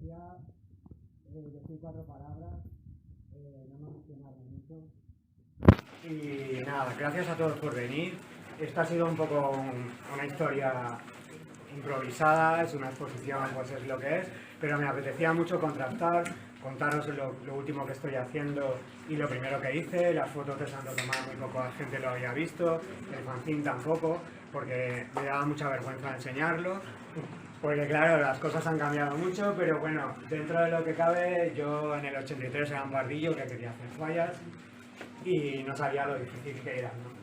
apetecía decir 4 palabras, no me emocionaron mucho. Y nada, gracias a todos por venir. Esta ha sido un poco una historia improvisada, es una exposición, pues es lo que es, pero me apetecía mucho contrastar, contaros lo último que estoy haciendo y lo primero que hice. Las fotos de Santo Tomás muy poca gente lo había visto, el fanzine tampoco, porque me daba mucha vergüenza enseñarlo, porque claro, las cosas han cambiado mucho, pero bueno, dentro de lo que cabe, yo en el 83 era un bardillo que quería hacer fallas y no sabía lo difícil que era, ¿no?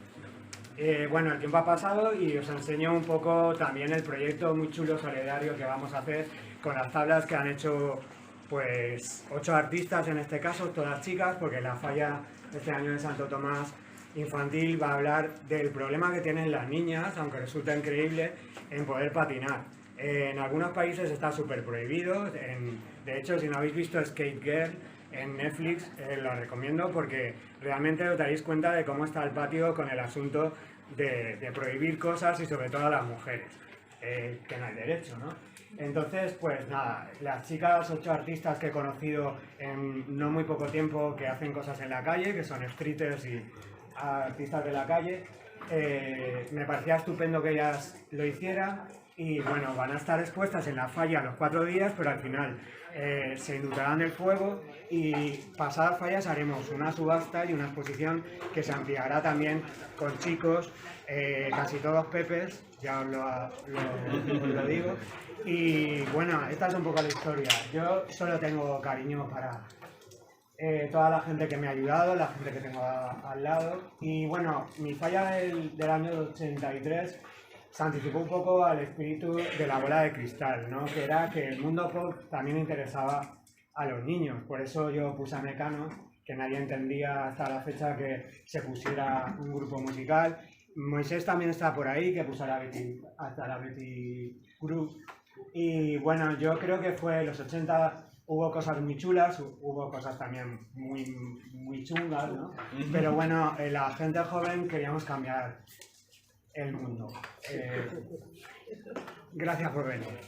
Bueno, el tiempo ha pasado y os enseño un poco también el proyecto muy chulo solidario que vamos a hacer con las tablas que han hecho pues 8 artistas en este caso, todas chicas, porque la falla este año de Santo Tomás infantil va a hablar del problema que tienen las niñas, aunque resulta increíble, en poder patinar. En algunos países está súper prohibido, de hecho si no habéis visto Skate Girl en Netflix, lo recomiendo porque realmente os daréis cuenta de cómo está el patio con el asunto de prohibir cosas y sobre todo a las mujeres, que no hay derecho, ¿no? Entonces, pues nada, las chicas, 8 artistas que he conocido en no muy poco tiempo que hacen cosas en la calle, que son streeters y artistas de la calle, me parecía estupendo que ellas lo hicieran y bueno, van a estar expuestas en la falla los 4 días, pero al final se inundarán del fuego y pasadas fallas haremos una subasta y una exposición que se ampliará también con chicos, casi todos pepes, ya os lo digo. Y bueno, esta es un poco la historia. Yo solo tengo cariño para toda la gente que me ha ayudado, la gente que tengo al lado. Y bueno, mi falla del año 83 se anticipó un poco al espíritu de la bola de cristal, ¿no? Que era que el mundo pop también interesaba a los niños. Por eso yo puse a Mecano, que nadie entendía hasta la fecha que se pusiera un grupo musical. Moisés también está por ahí, que puso hasta la Betty Cruz. Y bueno, yo creo que fue en los 80 hubo cosas muy chulas, hubo cosas también muy chungas, ¿no? Pero bueno, la gente joven queríamos cambiar el mundo. Gracias por venir.